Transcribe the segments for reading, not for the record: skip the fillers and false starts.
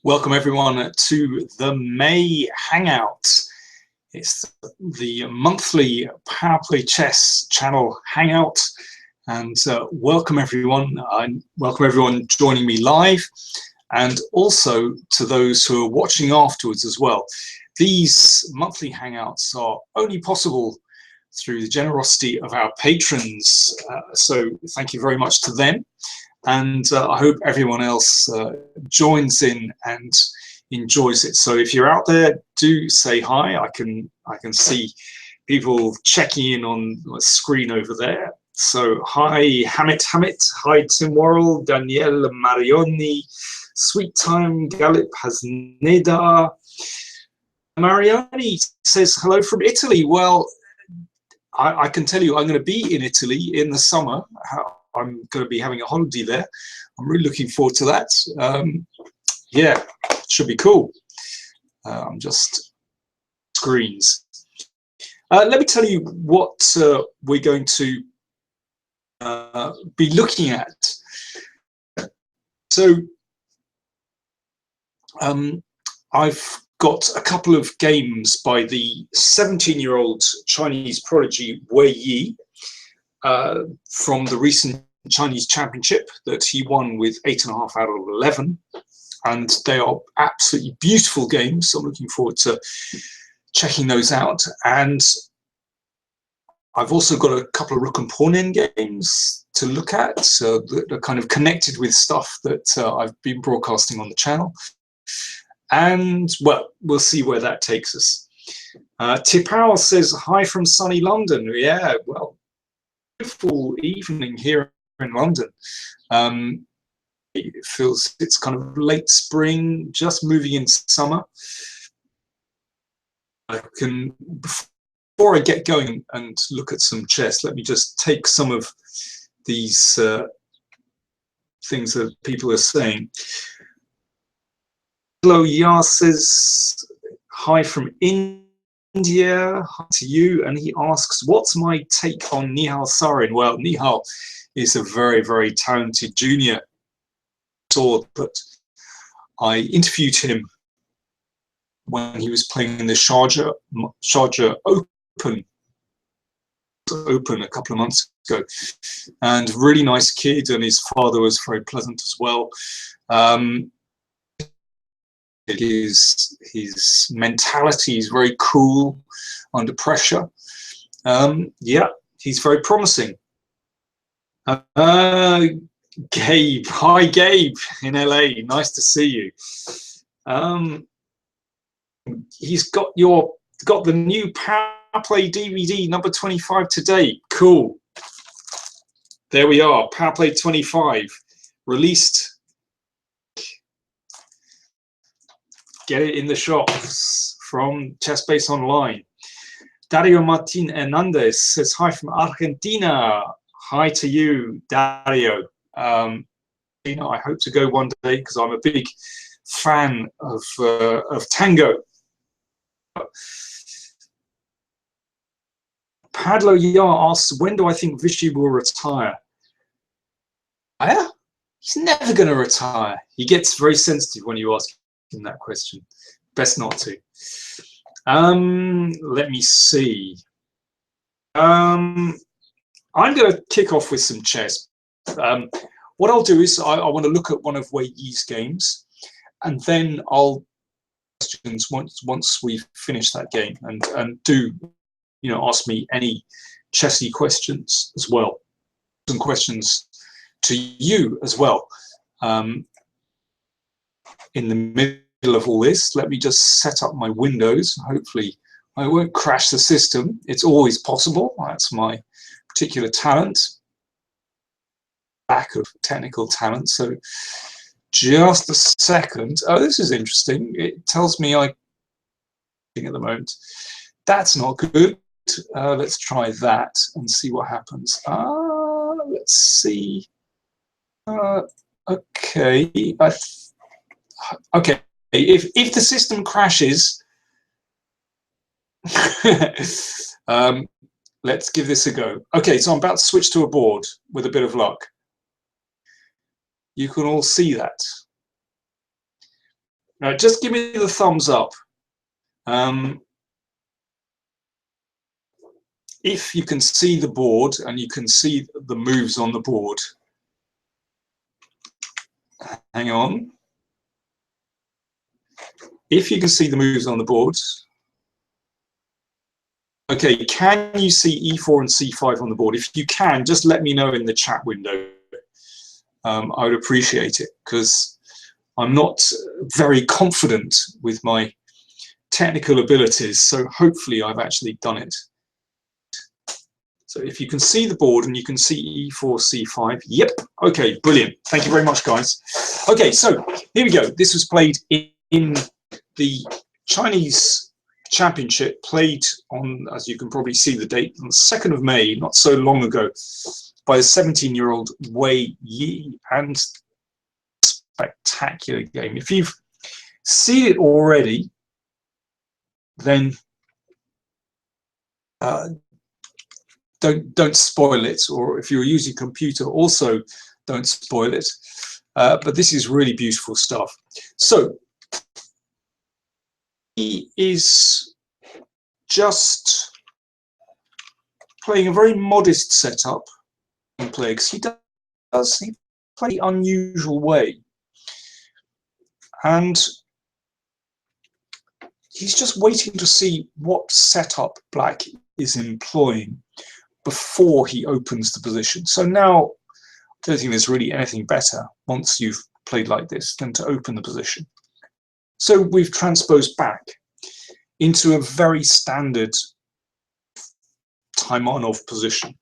Welcome everyone to the May Hangout. It's the monthly Power Play Chess channel Hangout, and welcome everyone. Welcome everyone joining me live, and also to those who are watching afterwards as well. These monthly Hangouts are only possible through the generosity of our patrons, so thank you very much to them. And I hope everyone else joins in and enjoys it. So if you're out there, do say hi. I can see people checking in on the screen over there. So hi Hamit, hi Tim Worrell, Danielle Marioni, Sweet Time, Galip Hasneda. Marioni says hello from Italy. Well, I can tell you I'm going to be in Italy in the summer. I'm going to be having a holiday there. I'm really looking forward to that. Yeah, it should be cool. I'm just screens. Let me tell you what we're going to be looking at. So I've got a couple of games by the 17-year-old Chinese prodigy Wei Yi, from the recent Chinese championship that he won with 8.5 out of 11, and they are absolutely beautiful games. So I'm looking forward to checking those out. And I've also got a couple of rook and pawn in games to look at, that are kind of connected with stuff that I've been broadcasting on the channel. And well, we'll see where that takes us. Tipao says hi from sunny London. Yeah, well, beautiful evening here in London. It feels it's kind of late spring, just moving into summer. Before I get going and look at some chess, let me just take some of these things that people are saying. Hello, Ya says hi from India, hi to you, and he asks, what's my take on Nihal Sarin? Well, Nihal is a very, very talented junior sword, but I interviewed him when he was playing in the Sharjah Open a couple of months ago, and really nice kid, and his father was very pleasant as well. His mentality is very cool under pressure. Yeah, he's very promising. Gabe, hi Gabe in LA, nice to see you. He's got the new Power Play DVD number 25 today. Cool. There we are, Power Play 25 released. Get it in the shops from Chessbase Online. Dario Martin Hernandez says hi from Argentina. Hi to you, Dario. I hope to go one day because I'm a big fan of tango. Padlo Yar asks, when do I think Vichy will retire? He's never going to retire. He gets very sensitive when you ask him that question. Best not to. Let me see. I'm going to kick off with some chess. What I'll do is I want to look at one of Wei Yi's games, and then I'll questions once we've finished that game, and do ask me any chessy questions as well. Some questions to you as well. In the middle of all this, let me just set up my windows. Hopefully I won't crash the system. It's always possible. That's my particular talent. Lack of technical talent. So just a second. Oh, this is interesting. It tells me at the moment. That's not good. Let's try that and see what happens. Let's see. Okay. Okay. If the system crashes, let's give this a go. Okay, so I'm about to switch to a board with a bit of luck. You can all see that. Just give me the thumbs up if you can see the board and you can see the moves on the board. Hang on. If you can see the moves on the board. Okay, can you see e4 and c5 on the board? If you can, just let me know in the chat window. I would appreciate it, because I'm not very confident with my technical abilities, so hopefully I've actually done it. So if you can see the board and you can see e4, c5, yep, okay, brilliant. Thank you very much, guys. Okay, so here we go. This was played in the Chinese Championship, played on, as you can probably see the date, on the 2nd of May, not so long ago, by a 17-year-old Wei Yi, and spectacular game. If you've seen it already, then don't spoil it, or if you're using a computer, also don't spoil it. But this is really beautiful stuff. So he is just playing a very modest setup in play, because he play unusual way, and he's just waiting to see what setup black is employing before he opens the position. So now I don't think there's really anything better once you've played like this than to open the position. So we've transposed back into a very standard time on-off position.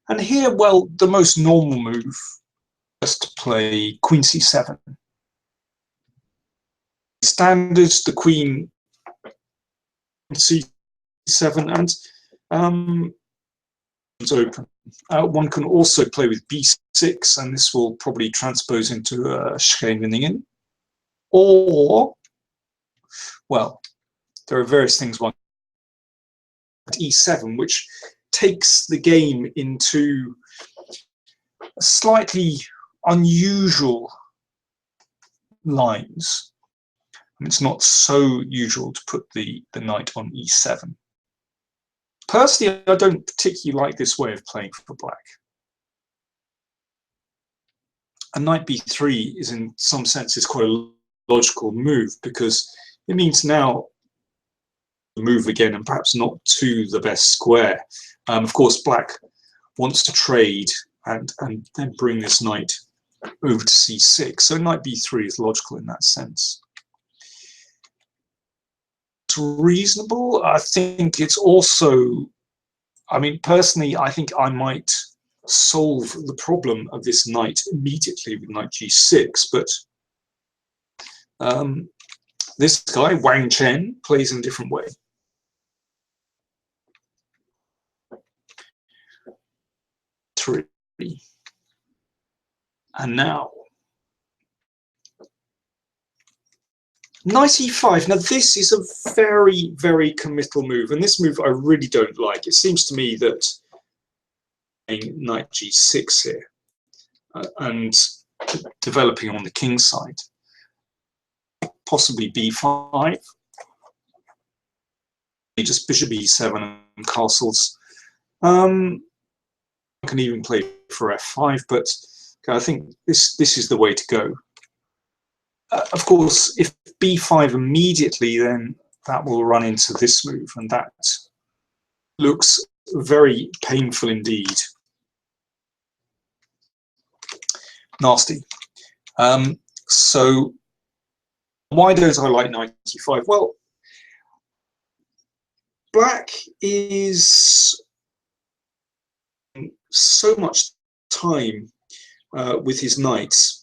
And here, well, the most normal move is to play queen c7. Standards, the queen c7, and it's open. One can also play with b6, and this will probably transpose into Scheveningen. Or, well, there are various things one at e7, which takes the game into slightly unusual lines. It's not so usual to put the knight on e7. Personally, I don't particularly like this way of playing for black. A knight b3 is, in some senses, quite a logical move, because it means now move again, and perhaps not to the best square. Of course, black wants to trade and then bring this knight over to c6. So knight b3 is logical in that sense. It's reasonable. I think it's also, I mean, personally, I think I might solve the problem of this knight immediately with knight g6, but this guy, Wang Chen, plays in a different way. Three. And now knight e5. Now this is a very, very committal move, and this move I really don't like. It seems to me that knight g6 here and developing on the king side, possibly b5, just bishop e7 and castles. I can even play for f5, but I think this is the way to go. Of course, if b5 immediately, then that will run into this move, and that looks very painful indeed. Nasty. So why don't I like knight e5? Well, black is so much time with his knights.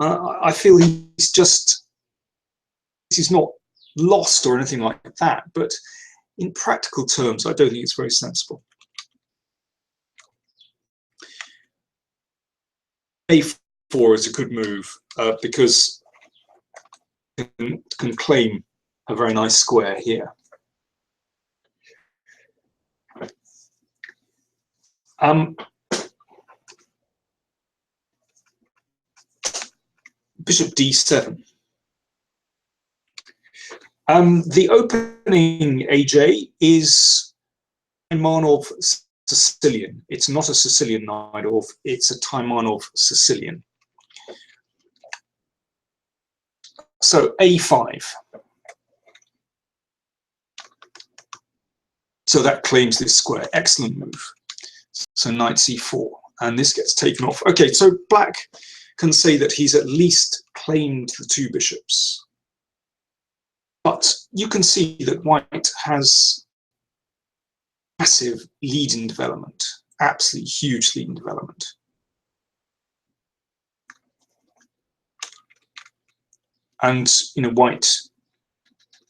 I feel he's not lost or anything like that, but in practical terms, I don't think it's very sensible. a4 is a good move because you can claim a very nice square here. bishop d7. The opening AJ is Taimanov Sicilian. It's not a Sicilian Najdorf, it's a Taimanov Sicilian. So a5. So that claims this square. Excellent move. So knight c4, and this gets taken off. Okay, so black can say that he's at least claimed the two bishops. But you can see that white has massive lead in development, absolutely huge lead in development. And white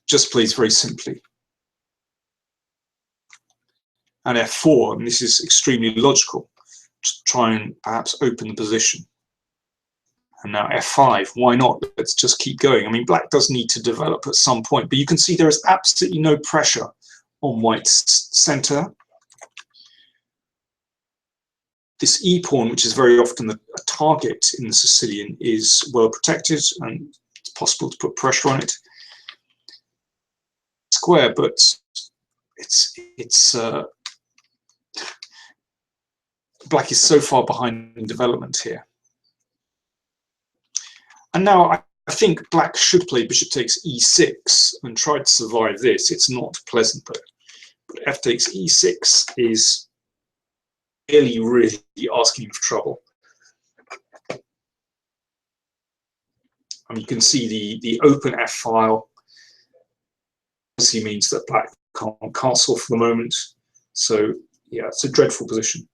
just plays very simply. And f4, and this is extremely logical, to try and perhaps open the position. And now f5, why not? Let's just keep going. I mean, black does need to develop at some point, but you can see there is absolutely no pressure on white's center. This e-pawn, which is very often a target in the Sicilian, is well protected, and it's possible to put pressure on it. Square, but it's black is so far behind in development here. And now I think black should play bishop takes e6 and try to survive this. It's not pleasant though. But f takes e6 is really asking for trouble. And you can see the open f file obviously means that black can't castle for the moment. So yeah, it's a dreadful position.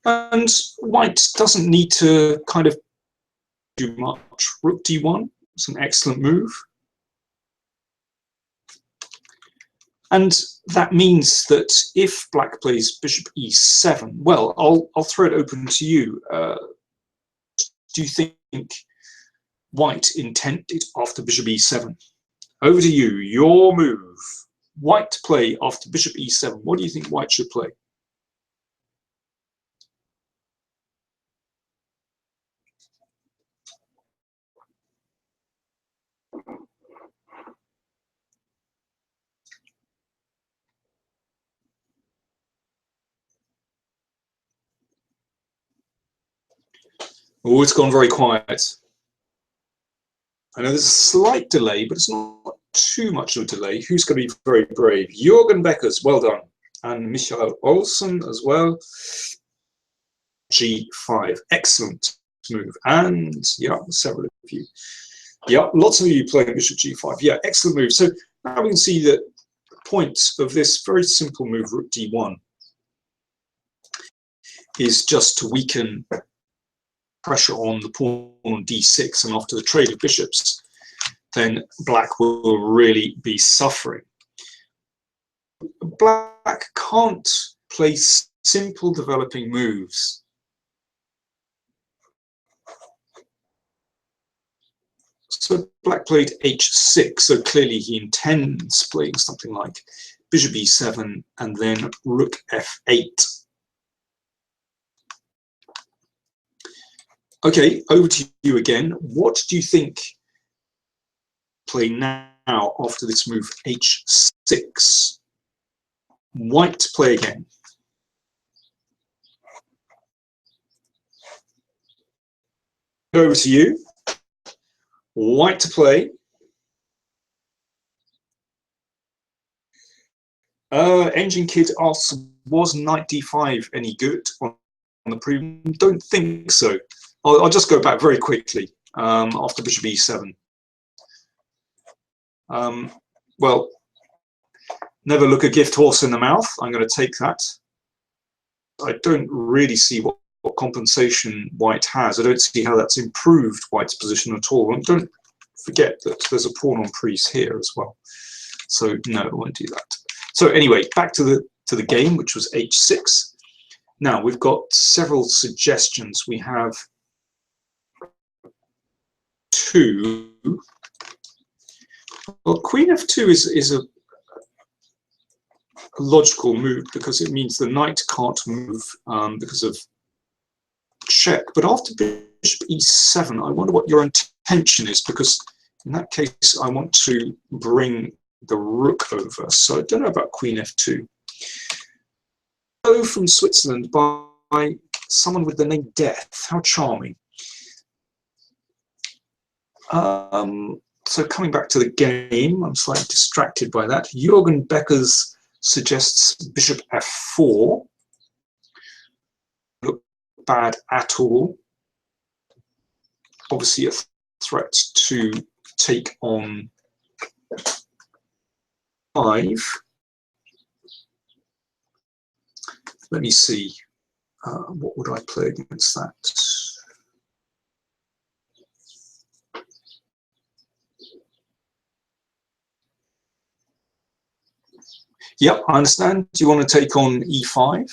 And white doesn't need to kind of do much. Rook d1, it's an excellent move. And that means that if black plays bishop e7, well, I'll throw it open to you. Do you think white intended after bishop e7? Over to you, your move. White to play after bishop e7. What do you think white should play? Oh, it's gone very quiet. I know there's a slight delay, but it's not too much of a delay. Who's going to be very brave? Jürgen Beckers, well done. And Michael Olsen as well. G5, excellent move. And yeah, several of you. Yeah, lots of you playing bishop g5. Yeah, excellent move. So now we can see that the point of this very simple move, rook d1, is just to weaken pressure on the pawn on d6, and after the trade of bishops, then black will really be suffering. Black can't play simple developing moves. So black played h6, so clearly he intends playing something like bishop e7 and then rook f8. Okay, over to you again. What do you think play now after this move h6? White to play again. Over to you. White to play. Engine Kid asks, was knight d5 any good on the previous? Don't think so. I'll just go back very quickly after bishop e7. Well, never look a gift horse in the mouth. I'm going to take that. I don't really see what compensation white has. I don't see how that's improved white's position at all. And don't forget that there's a pawn on priest here as well. So no, I won't do that. So anyway, back to the game, which was h6. Now we've got several suggestions. We have two. Well, queen f2 is a logical move because it means the knight can't move because of check, but after bishop e7, I wonder what your intention is, because in that case, I want to bring the rook over. So I don't know about queen f2. Hello from Switzerland by someone with the name Death. How charming. So coming back to the game, I'm slightly distracted by that. Jürgen Beckers suggests bishop f4. Look bad at all. Obviously a threat to take on 5. Let me see. What would I play against that? Yep, I understand. Do you want to take on e5?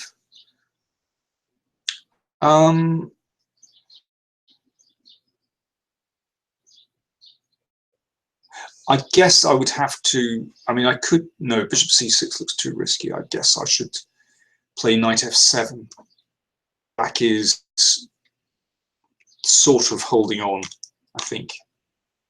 I guess I would have to, I mean, I could, no, bishop c6 looks too risky. I guess I should play knight f7. Black is sort of holding on, I think.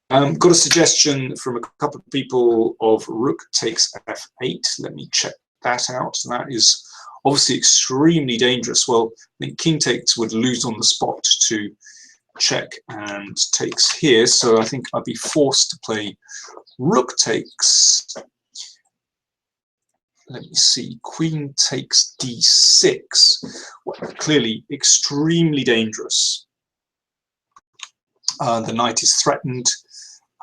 Got a suggestion from a couple of people of rook takes f8. Let me check that out. That is obviously extremely dangerous. Well, I think king takes would lose on the spot to check and takes here. So I think I'd be forced to play rook takes. Let me see, queen takes d6. Well, clearly extremely dangerous. The knight is threatened.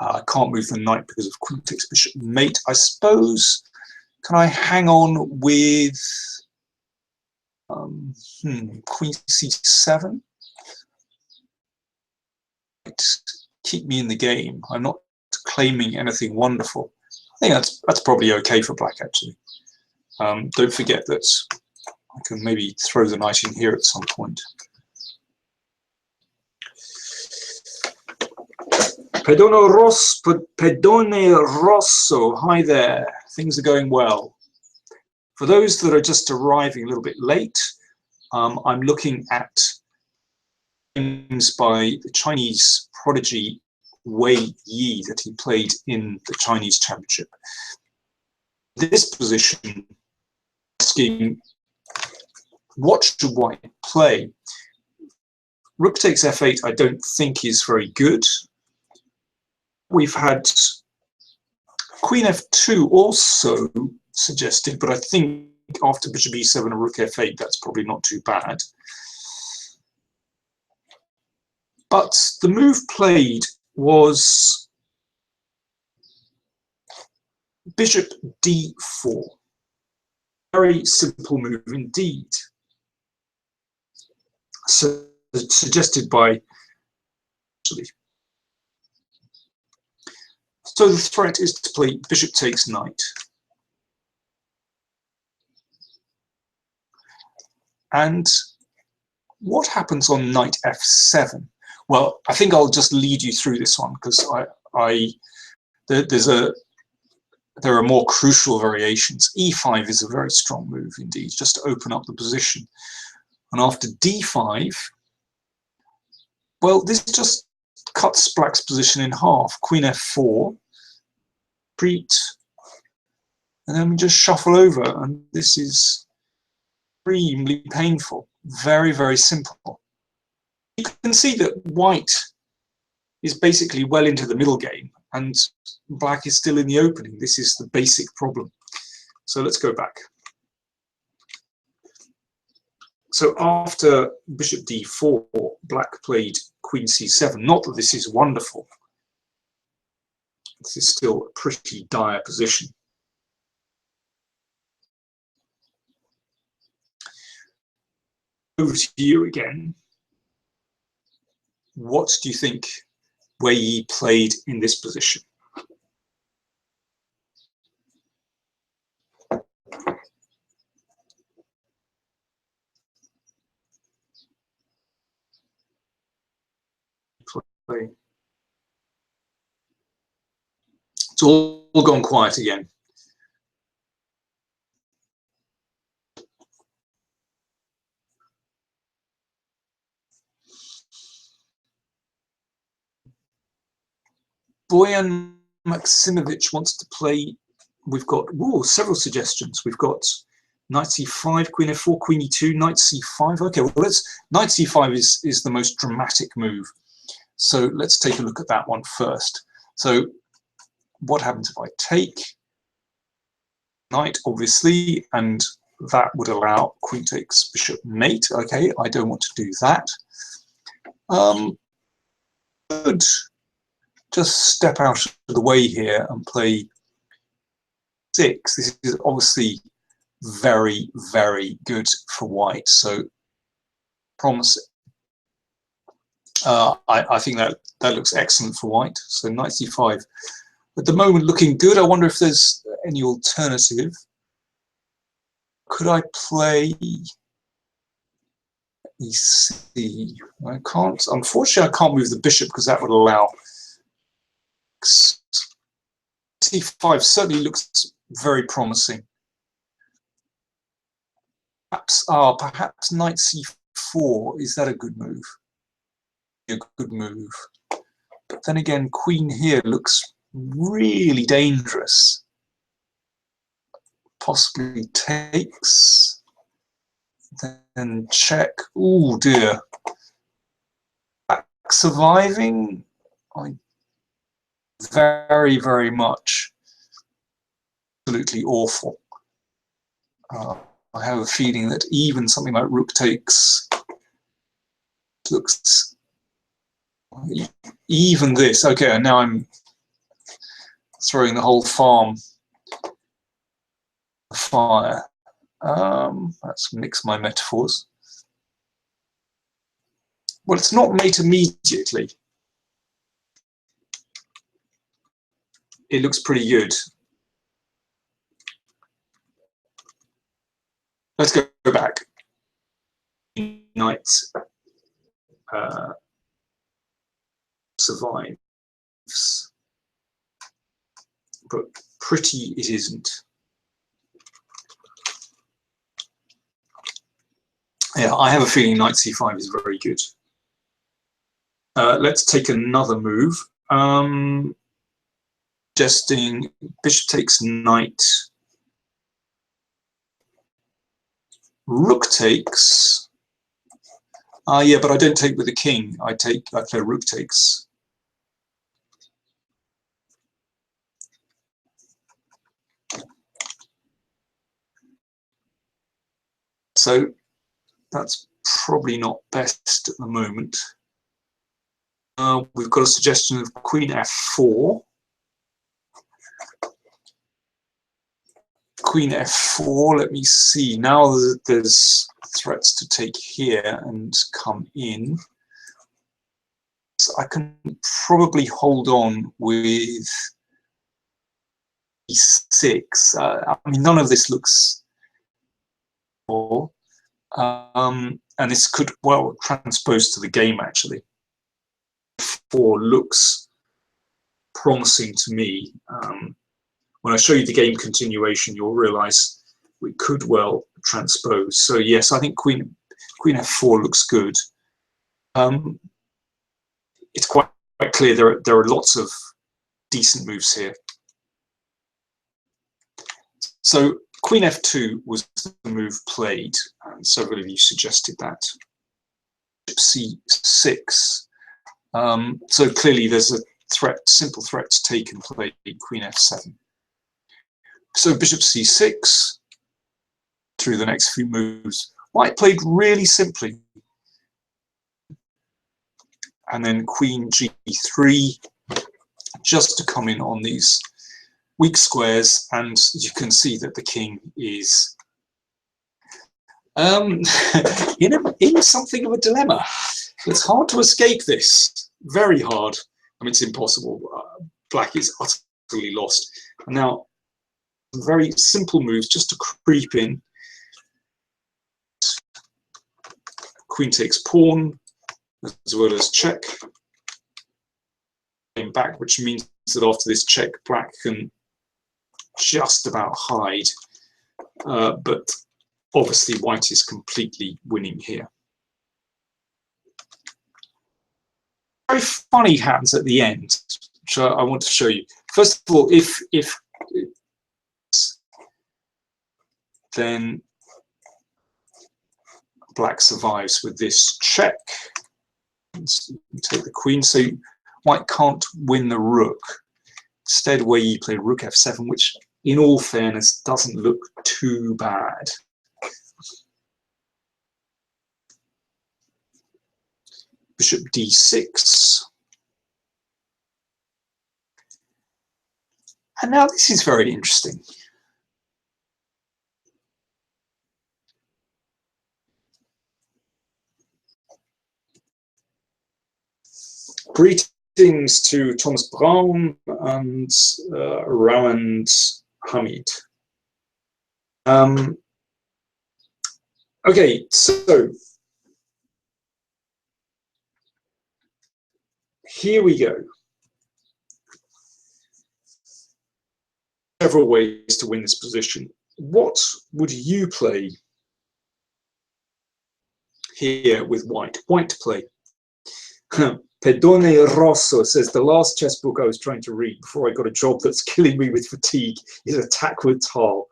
I can't move the knight because of queen takes bishop mate. I suppose, can I hang on with queen c7? Keep me in the game. I'm not claiming anything wonderful. I think that's probably okay for black, actually. Don't forget that I can maybe throw the knight in here at some point. Pedone Rosso, hi there. Things are going well. For those that are just arriving a little bit late, I'm looking at games by the Chinese prodigy Wei Yi that he played in the Chinese Championship. This position, asking what should white play? Rook takes f8 I don't think is very good. We've had queen f2 also suggested, but I think after bishop e7 and rook f8, that's probably not too bad. But the move played was bishop d4. Very simple move indeed. So suggested by actually. So the threat is to play bishop takes knight. And what happens on knight f7? Well, I think I'll just lead you through this one because there are more crucial variations. e5 is a very strong move indeed, just to open up the position. And after d5, well, this just cuts black's position in half. Queen f4, retreat, and then we just shuffle over, and this is extremely painful. Very, very simple. You can see that white is basically well into the middle game, and black is still in the opening. This is the basic problem. So let's go back. So after bishop d4, black played queen c7. Not that this is wonderful. This is still a pretty dire position. Over to you again. What do you think Wei Yi played in this position? It's all gone quiet again. Boyan Maximovich wants to play. We've got several suggestions. We've got knight c5, queen f4, queen e2, knight c5. Okay, well, knight c5 is the most dramatic move. So let's take a look at that one first. So what happens if I take knight, obviously, and that would allow queen takes bishop mate. Okay, I don't want to do that. Could just step out of the way here and play 6. This is obviously very, very good for white. So promising. I think that looks excellent for white. So knight c5 at the moment looking good. I wonder if there's any alternative. Could I play EC? I can't. Unfortunately, I can't move the bishop because that would allow c5. Certainly looks very promising. Perhaps knight c4. Is that a good move? A good move. But then again, queen here looks really dangerous. Possibly takes. Then check. Oh dear. Back surviving. Very, very much. Absolutely awful. I have a feeling that even something like rook takes looks. Even this. Okay, and now I'm throwing the whole farm fire. Let's mix my metaphors. Well, it's not mate immediately. It looks pretty good. Let's go back. Knight survives, but pretty it isn't. Yeah, I have a feeling knight c5 is very good. Let's take another move. Suggesting bishop takes knight, rook takes. Yeah, but I don't take with the king. I play rook takes. So that's probably not best at the moment. We've got a suggestion of queen f4. Queen f4, let me see. Now there's threats to take here and come in. So I can probably hold on with e6. I mean, none of this looks poor. And this could well transpose to the game, actually. 4 looks promising to me. When I show you the game continuation, you'll realize we could well transpose. So yes, I think queen f4 looks good. It's quite clear there are lots of decent moves here. So queen f2 was the move played, and several of you suggested that. c6. So clearly there's a simple threat to take and play queen f7. So bishop c6 through the next few moves. White played really simply. And then queen g3 just to come in on these weak squares, and you can see that the king is in something of a dilemma. It's hard to escape this. Very hard. I mean, it's impossible. Black is utterly lost. And now, very simple moves just to creep in. Queen takes pawn, as well as check. Going back, which means that after this check, black can just about hide. But obviously, white is completely winning here. Very funny happens at the end. which I want to show you. First of all, if then black survives with this check. So take the queen, so white can't win the rook. Instead, Wei Yi played rook f7, which, in all fairness, doesn't look too bad. Bishop d6. And now this is very interesting. Greetings to Thomas Braun and Rawand Hamid. Okay, so here we go. Several ways to win this position. What would you play here with white? White to play. Pedone Rosso says, the last chess book I was trying to read before I got a job that's killing me with fatigue is Attack with Tal.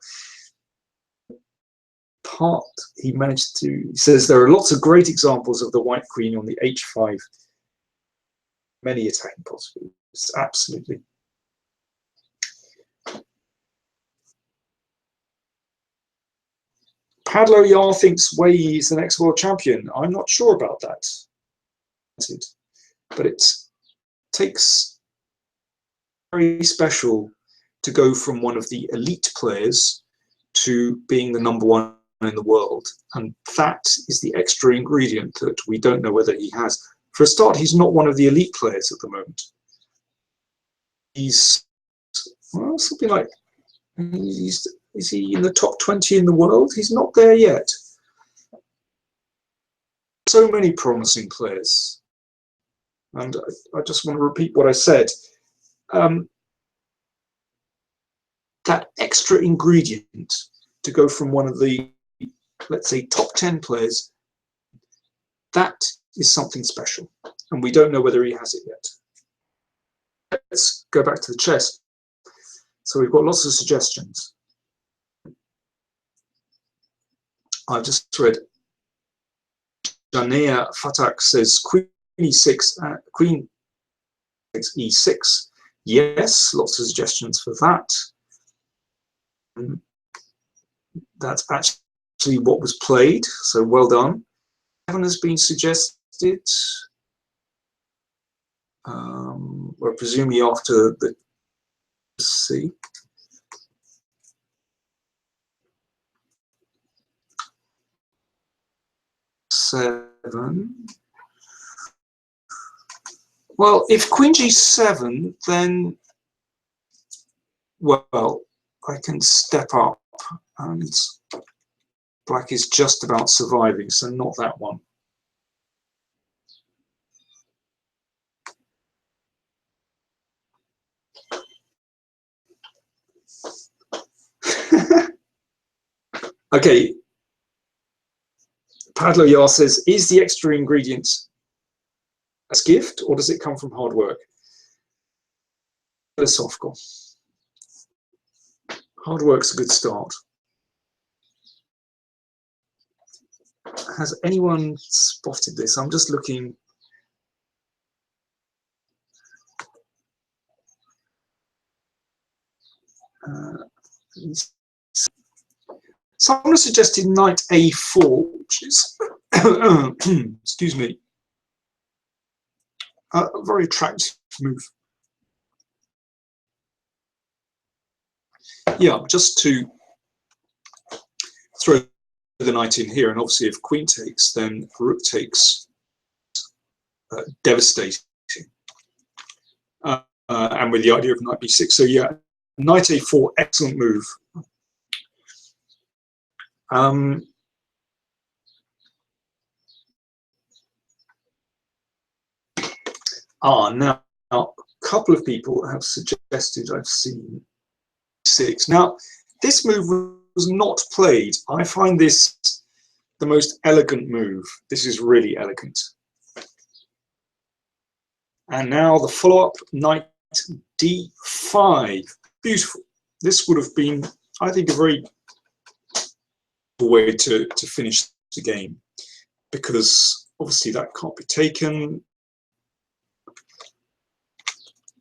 Part he managed to, he says, there are lots of great examples of the white queen on the h5. Many attacking possibilities, absolutely. Padlo Yar thinks Wei Yi is the next world champion. I'm not sure about that. But it takes very special to go from one of the elite players to being the #1 in the world. And that is the extra ingredient that we don't know whether he has. For a start, he's not one of the elite players at the moment. He's, well, something like, is he in the top 20 in the world? He's not there yet. So many promising players. And I just want to repeat what I said. That extra ingredient to go from one of the, let's say, top 10 players, that is something special. And we don't know whether he has it yet. Let's go back to the chess. So we've got lots of suggestions. I've just read Janea Fatak says queen e6, queen e6. Yes, lots of suggestions for that. That's actually what was played, so well done. 7 has been suggested. Or presumably after the C. Seven. Well, if queen g7, then, well, I can step up, and black is just about surviving, so not that one. Okay. Padlo Yar says, is the extra ingredient a gift, or does it come from hard work? Philosophical. Hard work's a good start. Has anyone spotted this? I'm just looking. Someone suggested knight a4, which is, excuse me, a very attractive move. Yeah, just to throw the knight in here, and obviously if queen takes, then rook takes, devastating. And with the idea of knight b6, so yeah, knight a4, excellent move. Now a couple of people have suggested, I've seen 6. Now, this move was not played. I find this the most elegant move. This is really elegant. And now the follow-up, knight d5. Beautiful. This would have been, I think, a very good way to finish the game, because obviously that can't be taken,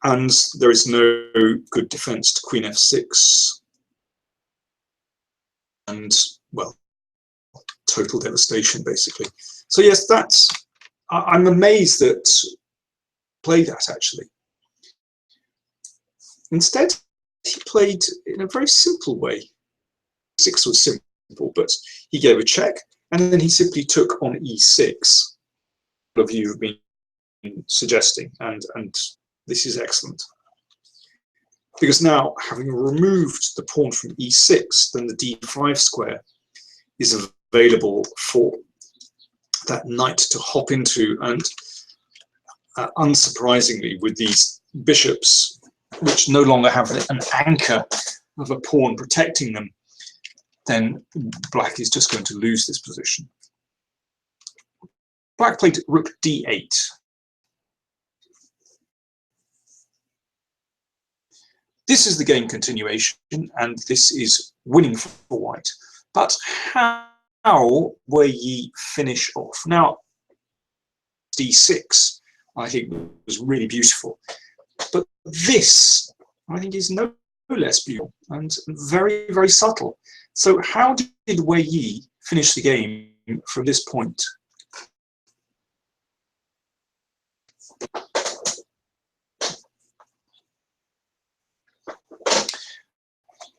and there is no good defense to queen f6, and, well, total devastation, basically. So yes, that's, I'm amazed that play that, actually. Instead, he played in a very simple way. 6 was simple, but he gave a check, and then he simply took on e6. A lot of you have been suggesting, and this is excellent. Because now, having removed the pawn from e6, then the d5 square is available for that knight to hop into, and unsurprisingly, with these bishops, which no longer have an anchor of a pawn protecting them, then black is just going to lose this position. Black played rook d8. This is the game continuation, and this is winning for white. But how Wei Yi finish off? Now, d6, I think, was really beautiful. But this, I think, is no less beautiful and very, very subtle. So how did Wei Yi finish the game from this point?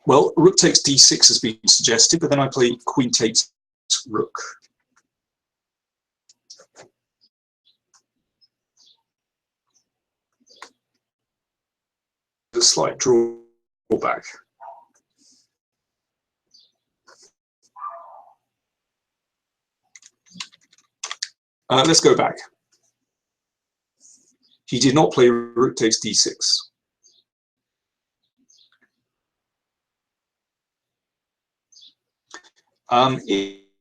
Well, rook takes d6 has been suggested, but then I play queen takes rook. A slight drawback. Let's go back. He did not play rook takes d6.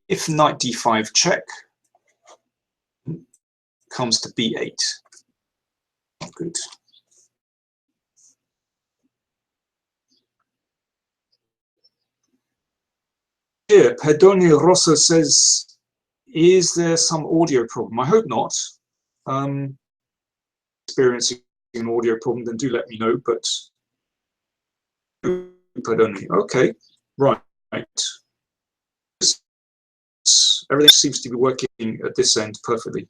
If knight d5 check comes to b8, not good. Here, Pedoni Rosso says, is there some audio problem? I hope not. Experiencing an audio problem, then do let me know, but Pedoni, okay, right. Everything seems to be working at this end perfectly.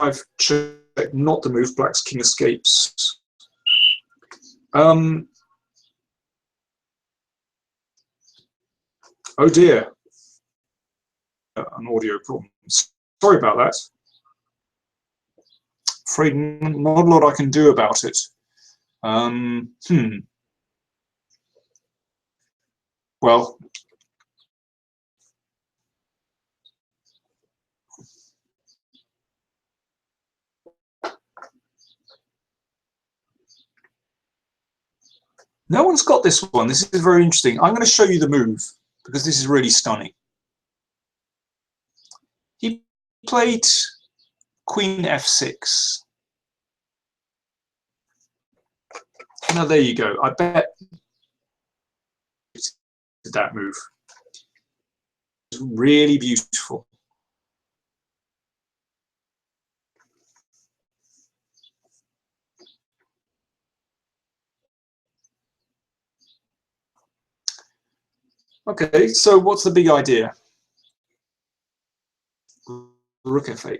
I've checked not the move, black's king escapes. Oh dear, an audio problem. Sorry about that. Afraid not a lot I can do about it. Well, no one's got this one. This is very interesting. I'm going to show you the move because this is really stunning. He played queen f6. Now there you go. I bet that move. It's really beautiful. Okay, so what's the big idea? Rook f8.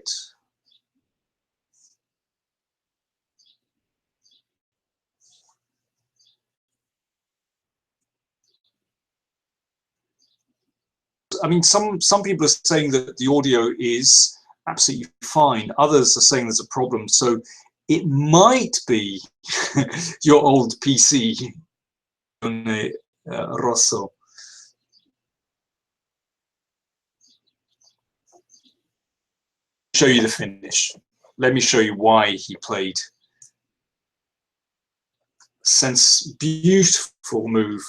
I mean, some people are saying that the audio is absolutely fine. Others are saying there's a problem. So it might be your old PC, Rosso. Show you the finish. Let me show you why he played. Beautiful move.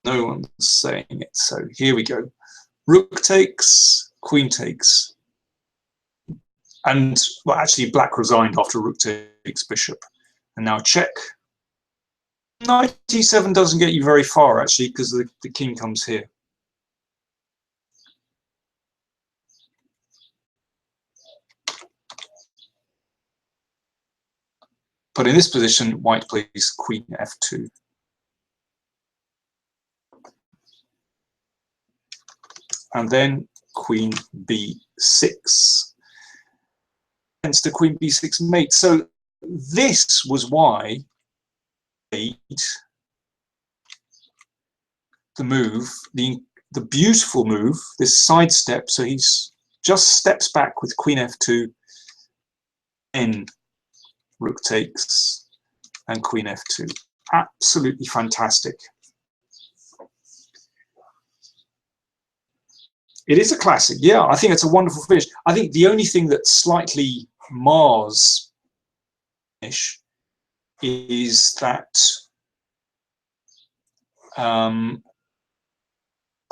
No one's saying it, so here we go. Rook takes, queen takes. And well, actually, black resigned after rook takes bishop, and now check. Knight e7 doesn't get you very far actually, because the king comes here. But in this position, white plays queen f2. And then queen b6. Hence the queen b6 mate. So this was why the move, the beautiful move, this side step. So he's just steps back with queen f2, then rook takes, and queen f2. Absolutely fantastic. It is a classic. Yeah, I think it's a wonderful finish. I think the only thing that slightly mars finish is that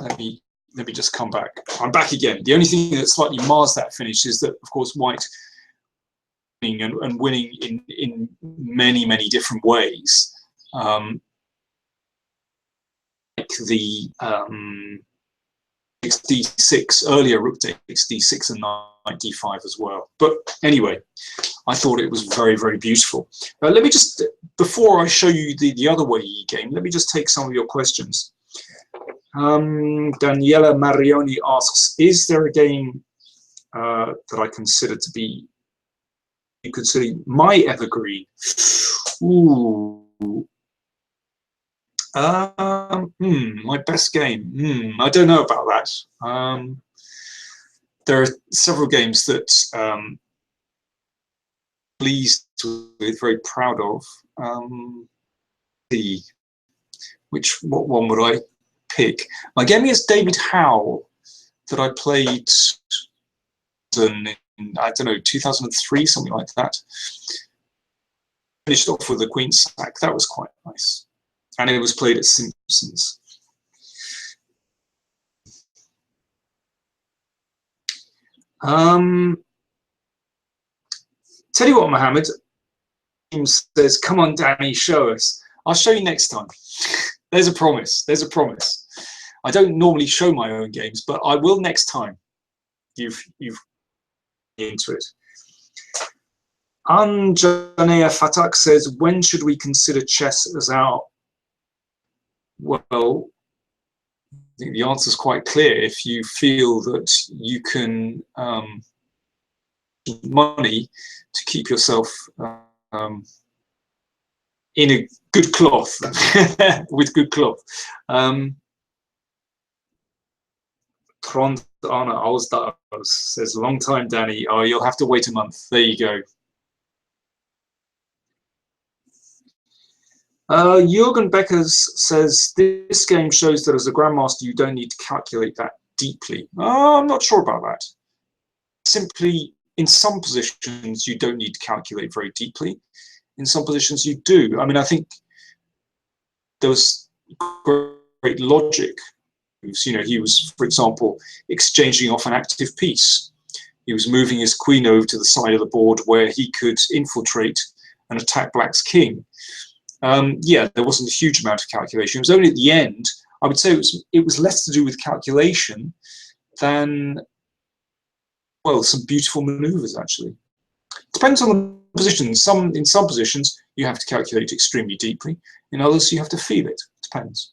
let me just come back. I'm back again. The only thing that slightly mars that finish is that, of course, white winning and winning in many different ways. Like the d6 earlier, rook takes d6 and knight d5 as well. But anyway, I thought it was very beautiful. Let me just, before I show you the other Wei Yi game, let me just take some of your questions. Daniela Marioni asks, is there a game that I consider to be, you consider my evergreen? Ooh. My best game. I don't know about that. There are several games that pleased with, very proud of. What one would I pick? My game is David Howe that I played in, I don't know, 2003, something like that. Finished off with the queen sack. That was quite nice. And it was played at Simpsons. Tell you what, Mohammed says, come on, Danny, show us. I'll show you next time. There's a promise. There's a promise. I don't normally show my own games, but I will next time. You've into it. Anjanea Fatak says, when should we consider chess as our? Well, I think the answer is quite clear. If you feel that you can money to keep yourself in a good cloth, with good cloth. Trond Anna Alsdals says, long time, Danny. Oh, you'll have to wait a month. There you go. Jürgen Beckers says, this game shows that as a grandmaster, you don't need to calculate that deeply. Oh, I'm not sure about that. Simply, in some positions, you don't need to calculate very deeply. In some positions, you do. I mean, I think there was great logic. You know, he was, for example, exchanging off an active piece. He was moving his queen over to the side of the board where he could infiltrate and attack black's king. Yeah, there wasn't a huge amount of calculation. It was only at the end, I would say it was less to do with calculation than, well, some beautiful maneuvers, actually. Depends on the position. In some positions, you have to calculate extremely deeply. In others, you have to feel it. Depends.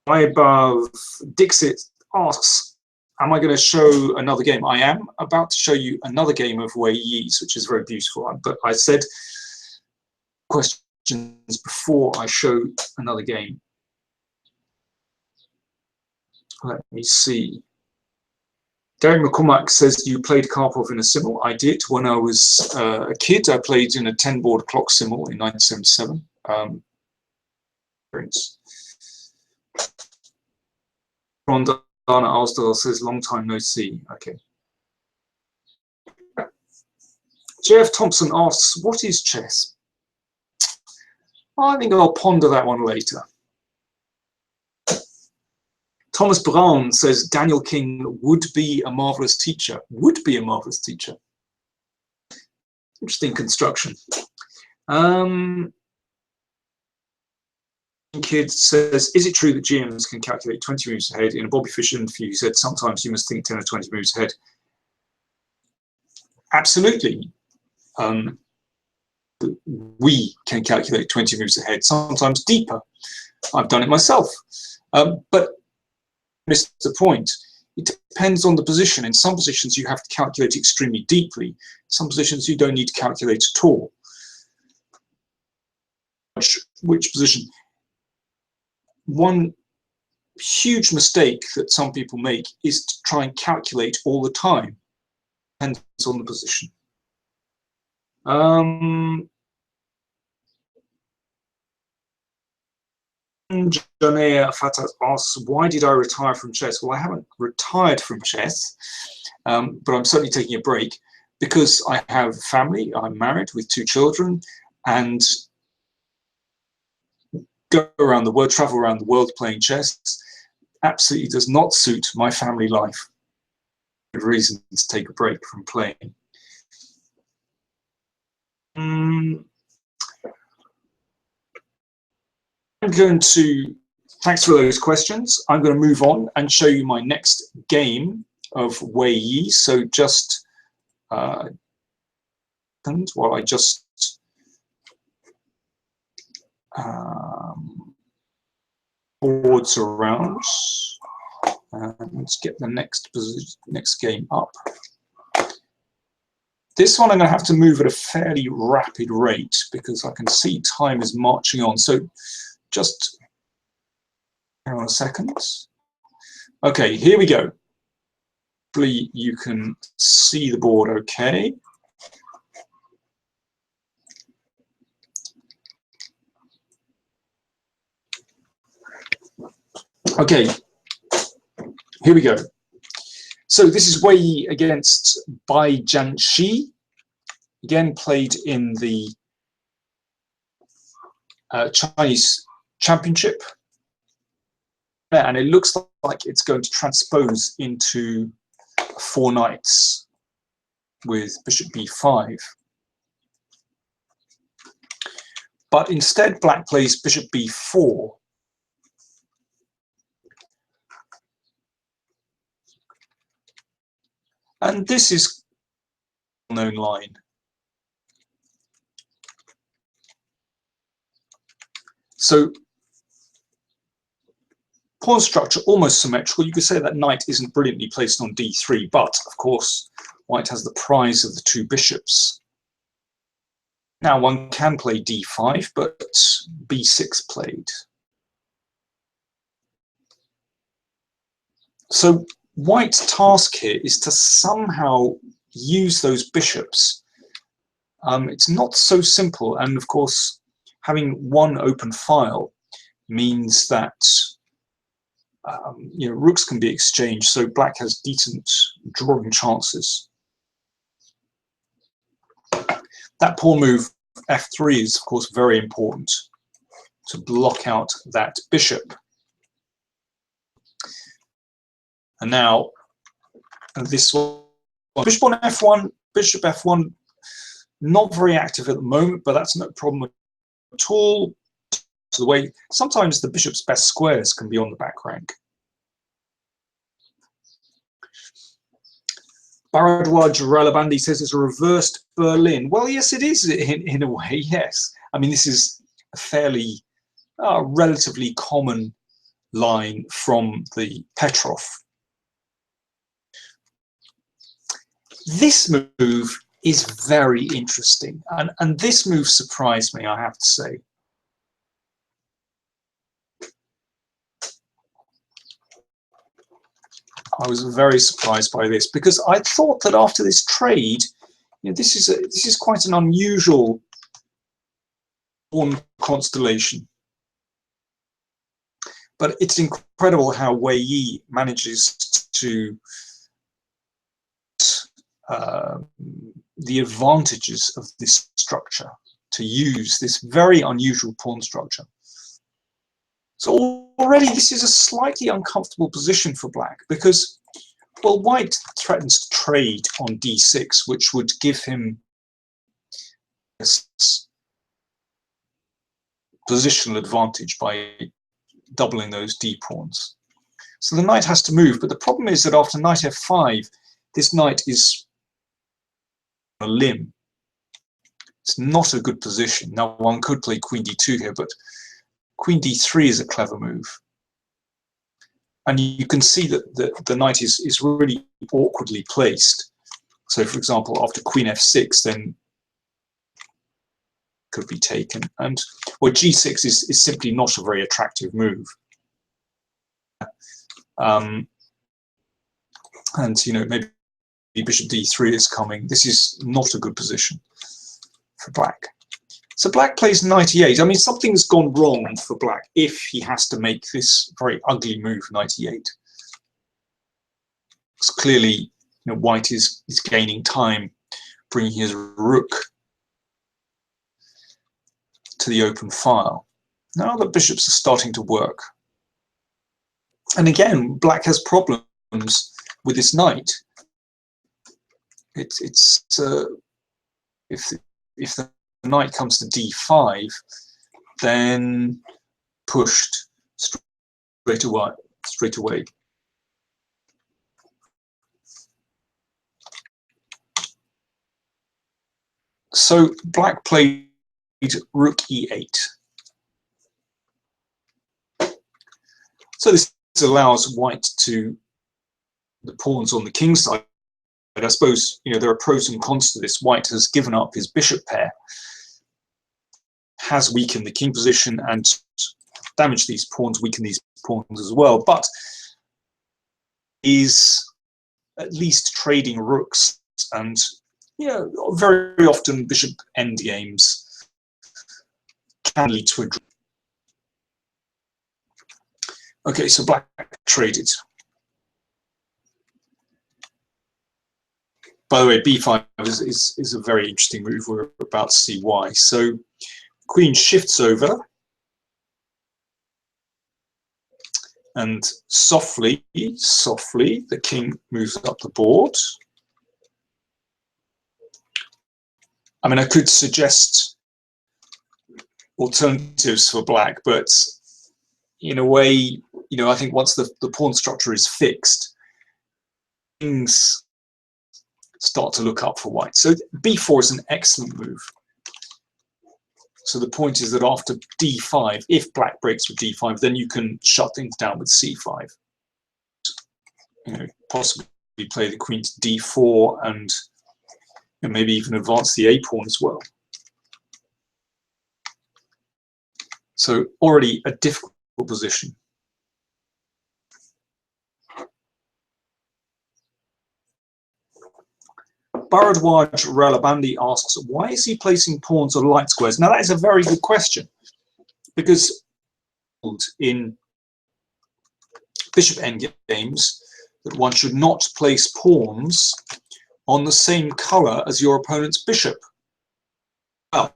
Above Dixit asks, am I going to show another game? I am about to show you another game of Wei Yi's, which is very beautiful. But I said questions before I show another game. Let me see. Derek McCormack says, you played Karpov in a simul. I did. When I was a kid, I played in a 10-board clock simul in 1977. Rondana Alsdal says, long time no see. Okay. Jeff Thompson asks, what is chess? I think I'll ponder that one later. Thomas Brown says Daniel King would be a marvelous teacher. Would be a marvelous teacher. Interesting construction. Kid says, is it true that GMs can calculate 20 moves ahead? In a Bobby Fischer interview, he said sometimes you must think 10 or 20 moves ahead. Absolutely. We can calculate 20 moves ahead, sometimes deeper. I've done it myself. But missed the point. It depends on the position. In some positions, you have to calculate extremely deeply. In some positions, you don't need to calculate at all. Which position? One huge mistake that some people make is to try and calculate all the time. Depends on the position. Janea Fatat asks, why did I retire from chess? Well, I haven't retired from chess, but I'm certainly taking a break because I have family. I'm married with 2 children, and go around the world, travel around the world playing chess absolutely does not suit my family life. Good reason to take a break from playing. I'm going to, thanks for those questions. I'm going to move on and show you my next game of Wei Yi. So just while I just boards around, and let's get the next game up. This one I'm going to have to move at a fairly rapid rate because I can see time is marching on. So just hang on a second. Okay, here we go. Hopefully you can see the board okay. Okay, here we go. So this is Wei Yi against Bai Jianxi, again played in the Chinese Championship. And it looks like it's going to transpose into 4 knights with bishop b5. But instead, black plays bishop b4. And this is a well-known line. So pawn structure almost symmetrical. You could say that knight isn't brilliantly placed on d3, but of course white has the prize of the 2 bishops. Now one can play d5, but b6 played. So white's task here is to somehow use those bishops. It's not so simple, and of course having one open file means that rooks can be exchanged, so black has decent drawing chances. That pawn move f3 is of course very important to block out that bishop. And now this one, bishop on f1, bishop f1, not very active at the moment, but that's no problem at all. To the way sometimes the bishop's best squares can be on the back rank. Baradwaj Ralabandi says it's a reversed Berlin. Well, yes, it is in a way, yes. I mean, this is a fairly relatively common line from the Petrov. This move is very interesting, and this move surprised me, I have to say. I was very surprised by this because I thought that after this trade, this is quite an unusual pawn constellation. But it's incredible how Wei Yi manages to the advantages of this structure, to use this very unusual pawn structure. So already this is a slightly uncomfortable position for black because, well, white threatens to trade on d6, which would give him a positional advantage by doubling those d pawns. So the knight has to move, but the problem is that after knight f5, this knight is on a limb. It's not a good position. Now one could play queen d2 here, but queen d3 is a clever move. And you can see that the knight is really awkwardly placed. So for example, after queen f6, then could be taken. And well, g6 is simply not a very attractive move. And you know, maybe bishop d3 is coming. This is not a good position for black. So black plays knight e8. I mean, something's gone wrong for black if he has to make this very ugly move, knight e8. It's clearly, you know, white is gaining time, bringing his rook to the open file. Now the bishops are starting to work. And again, black has problems with this knight. If the knight comes to d5, then pushed straight away. So black played rook e8. So this allows white to the pawns on the king side. But I suppose, you know, there are pros and cons to this. White has given up his bishop pair, has weakened the king position and damaged these pawns, weakened these pawns as well, but is at least trading rooks, and you know, very often bishop endgames can lead to a draw. Okay, so black traded. By the way, b5 is a very interesting move. We're about to see why. So queen shifts over, and softly, the king moves up the board. I mean, I could suggest alternatives for black, but in a way, you know, I think once the pawn structure is fixed, things start to look up for white. So b4 is an excellent move. So the point is that after d5, if black breaks with d5, then you can shut things down with c5. You know, possibly play the queen to d4 and maybe even advance the a pawn as well. So already a difficult position. Bharadwaj Ralabandi asks, why is he placing pawns on light squares? Now that is a very good question, because in bishop endgames that one should not place pawns on the same color as your opponent's bishop. Well,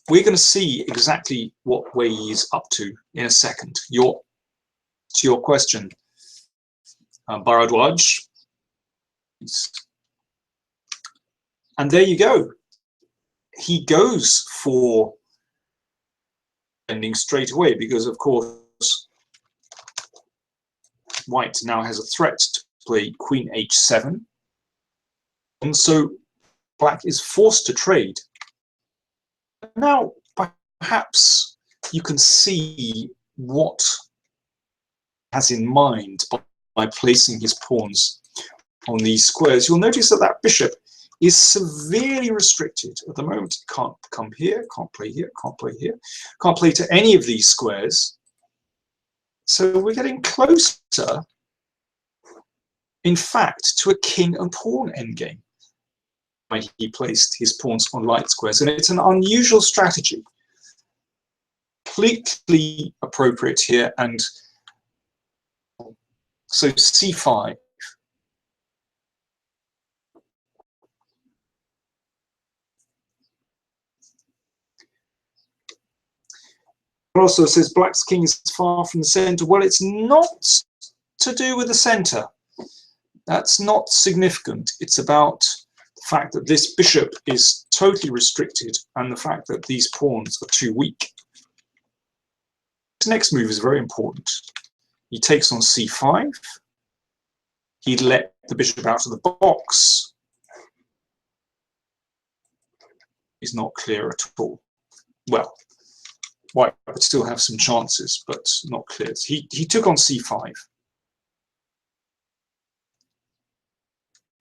we're going to see exactly what Wei Yi is up to in a second. To your question, Bharadwaj. And there you go. He goes for ending straight away because, of course, white now has a threat to play queen h7. And so black is forced to trade. Now, perhaps you can see what he has in mind by placing his pawns on these squares. You'll notice that that bishop is severely restricted. At the moment, it can't come here, can't play here, can't play here, can't play to any of these squares. So we're getting closer, in fact, to a king and pawn endgame when he placed his pawns on light squares. And it's an unusual strategy, completely appropriate here. And so c5. Also says black's king is far from the center. Well, it's not to do with the center. That's not significant. It's about the fact that this bishop is totally restricted and the fact that these pawns are too weak. His next move is very important. He takes on c5. He'd let the bishop out of the box. It's not clear at all. Well, white would still have some chances, but not clear. He took on c5.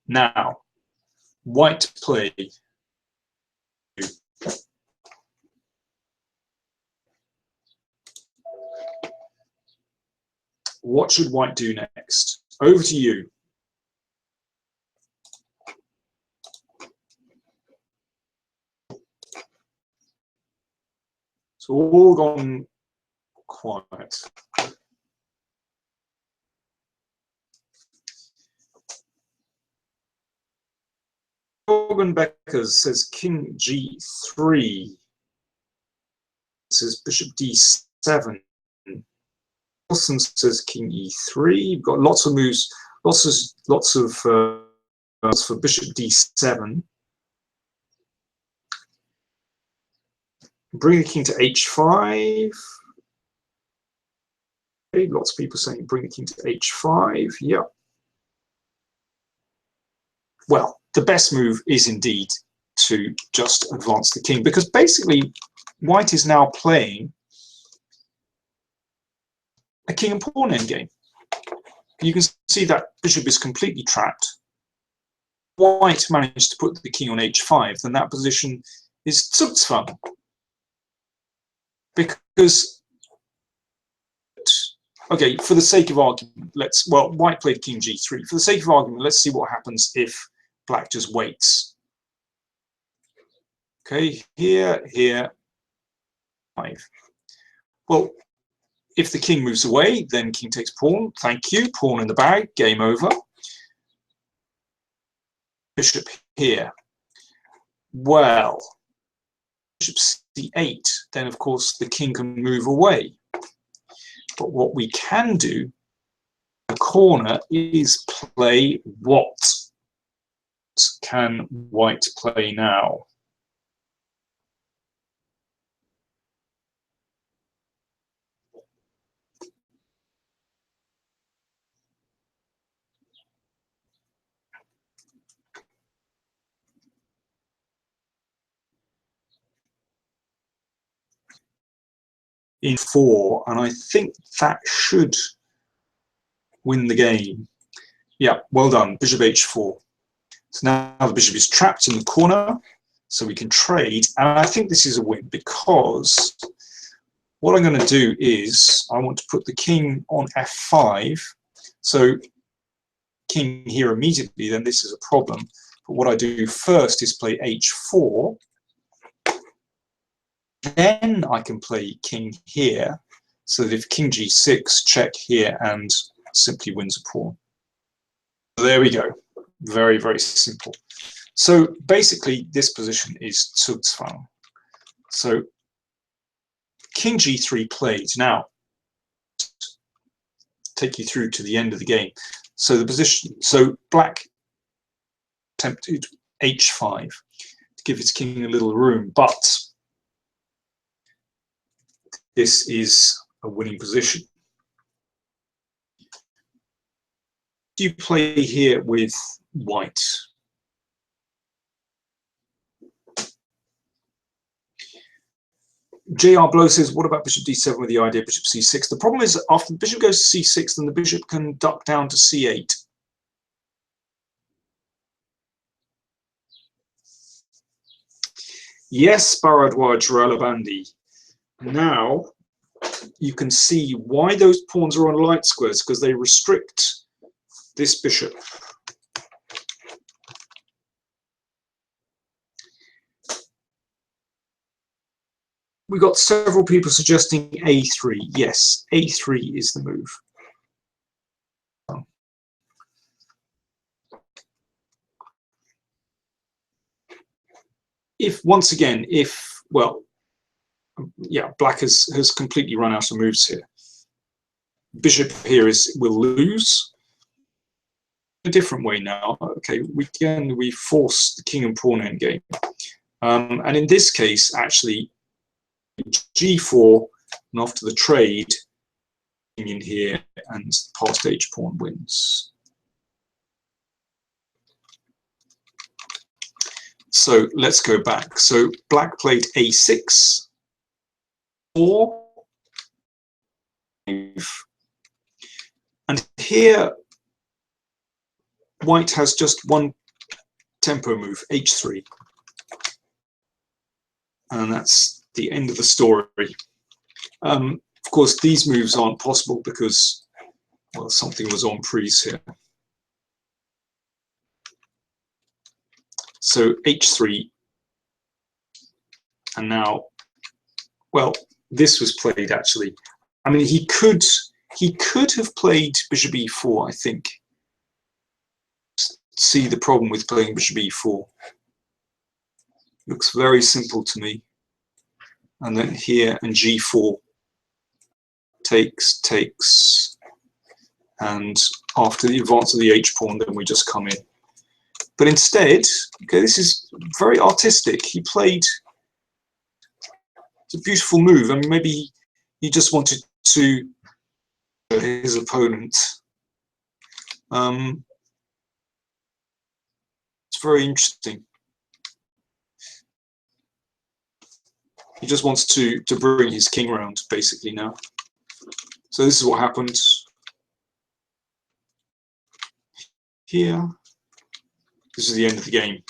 Now, white play. What should white do next? Over to you. So all gone quiet. Jorgen Beckers says king g3. Says bishop d7. Wilson says king e3. You've got lots of moves, lots of for bishop d7. Bring the king to h5. Okay, lots of people saying bring the king to h5. Yeah. Well, the best move is indeed to just advance the king, because basically white is now playing a king and pawn endgame. You can see that bishop is completely trapped. White managed to put the king on h5, then that position is Zugzwang. Because, okay, for the sake of argument, white played king g3. For the sake of argument, let's see what happens if black just waits. Okay, here, 5. Well, if the king moves away, then king takes pawn. Thank you. Pawn in the bag. Game over. Bishop here. Well, bishop c8. Then, of course, the king can move away. But what we can do in the corner is play what? Can white play now? In 4, and I think that should win the game. Yeah, well done. Bishop h4. So now the bishop is trapped in the corner, so we can trade. And I think this is a win, because what I'm going to do is I want to put the king on f5. So king here immediately, then this is a problem. But what I do first is play h4. Then I can play king here, so that if king g6, check here, and simply wins a pawn. There we go. Very, very simple. So basically, this position is Zugzwang. So king g3 played. Now, take you through to the end of the game. So the position, so black attempted h5 to give its king a little room, but this is a winning position. Do you play here with white? J.R. Blow says, what about bishop d7 with the idea of bishop c6? The problem is, after the bishop goes to c6, then the bishop can duck down to c8. Yes, Baradwaj Ralabandi. Now, you can see why those pawns are on light squares, because they restrict this bishop. We got several people suggesting a3. Yes, a3 is the move. If, once again, well, yeah, black has completely run out of moves here. Bishop here will lose. A different way now. Okay, we force the king and pawn endgame. And in this case, actually, g4, and after the trade, in here, and passed h pawn wins. So let's go back. So black played a6, 4, 5, and here white has just one tempo move, h3, and that's the end of the story. Of course, these moves aren't possible because, well, something was en prise here. So h3, and now, well, this was played actually. I mean, he could have played bishop e4, I think. See the problem with playing bishop e4. Looks very simple to me. And then here, and g4 takes, and after the advance of the h pawn, then we just come in. But instead, okay, this is very artistic. He played, it's a beautiful move. I mean, maybe he just wanted to his opponent. It's very interesting. He just wants to bring his king round, basically, now. So this is what happened here. This is the end of the game.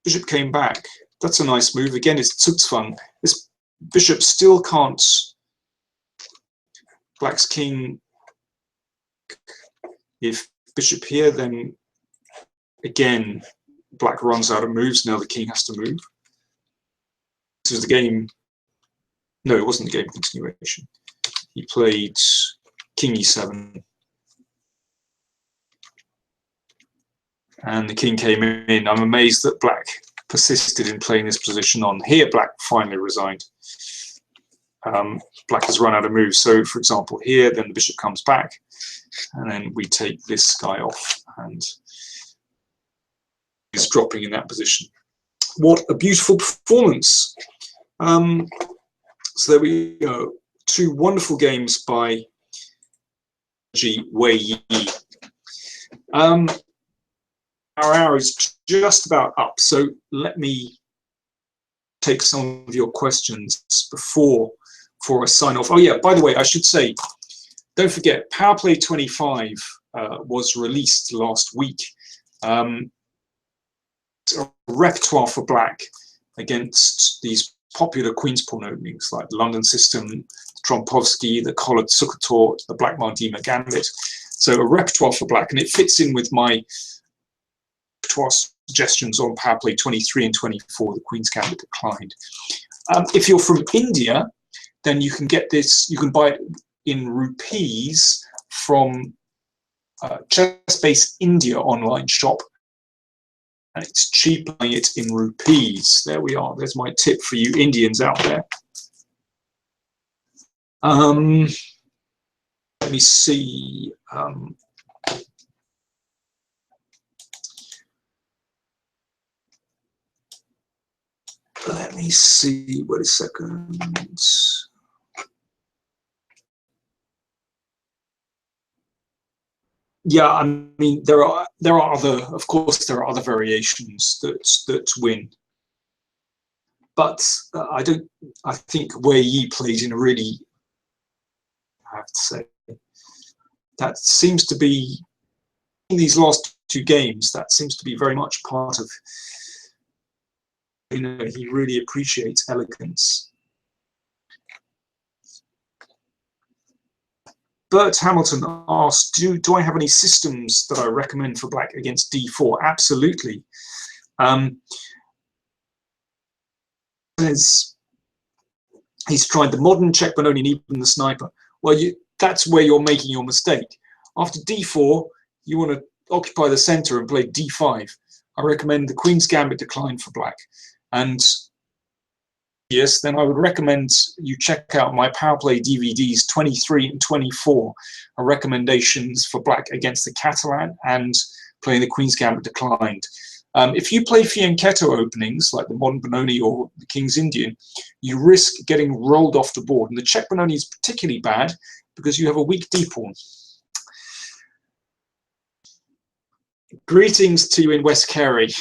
Bishop came back. That's a nice move. Again, it's Zugzwang. This bishop still can't. Black's king. If bishop here, then again, black runs out of moves. Now the king has to move. This is the game. No, it wasn't the game continuation. He played king e7. And the king came in. I'm amazed that black persisted in playing this position on. Here, black finally resigned. Black has run out of moves. So, for example, here, then the bishop comes back. And then we take this guy off. And he's dropping in that position. What a beautiful performance. So there we go. Two wonderful games by Wei Yi. Our hour is just about up, so let me take some of your questions before I sign off. Oh yeah, by the way, I should say, don't forget, Power Play 25 was released last week. It's a repertoire for black against these popular Queen's Pawn openings like the London System, the Trompovsky, the Collared Sukator, the Black Mardima Gambit. So a repertoire for black, and it fits in with my suggestions on Power Play 23 and 24, the Queen's Gambit Declined. If you're from India, then you can get this, you can buy it in rupees from Chessbase India online shop, and it's cheap buying it in rupees. There we are. There's my tip for you Indians out there. Let me see. Let me see. Wait a second. Yeah, I mean there are other, of course, there are other variations that win, but I think Wei Yi played in a really, I have to say, that seems to be in these last two games. That seems to be very much part of. You know, he really appreciates elegance. Bert Hamilton asked, do I have any systems that I recommend for black against d4? Absolutely. He's tried the modern check Benoni and even the sniper. Well, that's where you're making your mistake. After d4, you want to occupy the center and play d5. I recommend the Queen's Gambit Declined for black. And yes, then I would recommend you check out my Power Play DVDs 23 and 24 are recommendations for Black against the Catalan and playing the Queen's Gambit Declined. If you play Fianchetto openings like the Modern Benoni or the King's Indian, you risk getting rolled off the board. And the check Benoni is particularly bad because you have a weak D-pawn. Greetings to you in West Kerry.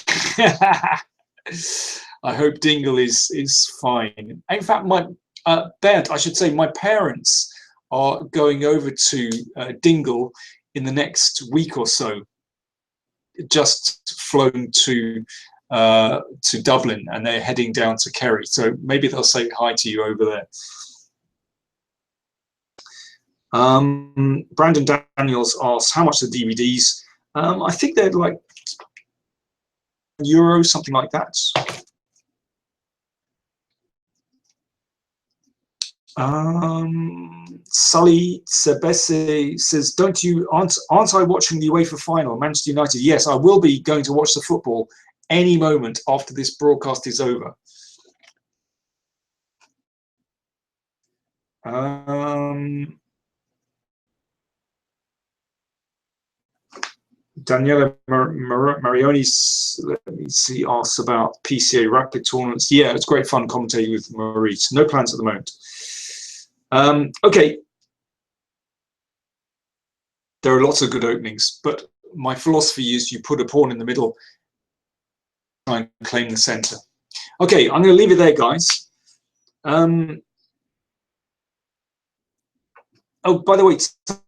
I hope Dingle is fine. In fact, Bert, I should say, my parents are going over to Dingle in the next week or so. Just flown to Dublin, and they're heading down to Kerry. So maybe they'll say hi to you over there. Brandon Daniels asks, how much are the DVDs? I think they're like €1, something like that. Sully Sebese says, aren't I watching the UEFA final, Manchester United? Yes, I will be going to watch the football any moment after this broadcast is over. Daniela Marioni, let me see, asks about PCA Rapid tournaments. Yeah, it's great fun commentating with Maurice. No plans at the moment. Okay. There are lots of good openings, but my philosophy is you put a pawn in the middle, try and claim the center. Okay, I'm going to leave it there, guys. Oh, by the way,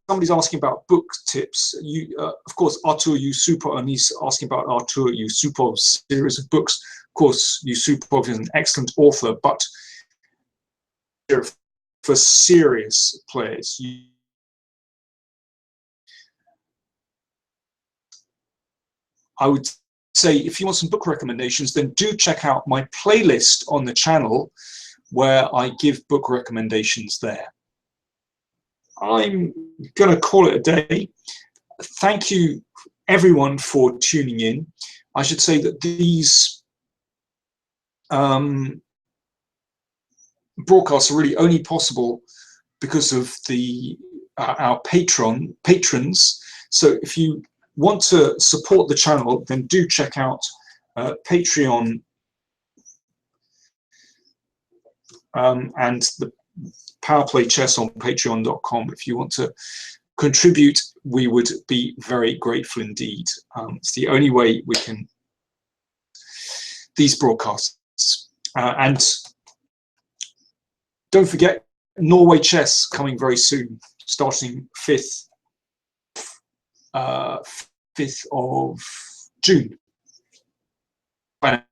somebody's asking about book tips. Of course, Artur Yusupov, and he's asking about Artur Yusupov's series of books. Of course, Yusupov is an excellent author, but for serious players, I would say if you want some book recommendations, then do check out my playlist on the channel where I give book recommendations there. I'm going to call it a day. Thank you, everyone, for tuning in. I should say that these broadcasts are really only possible because of our patrons. So if you want to support the channel, then do check out Patreon and the Power Play Chess on patreon.com. If you want to contribute, we would be very grateful indeed. It's the only way we can these broadcasts. And don't forget, Norway Chess coming very soon, starting 5th of June. Bye now.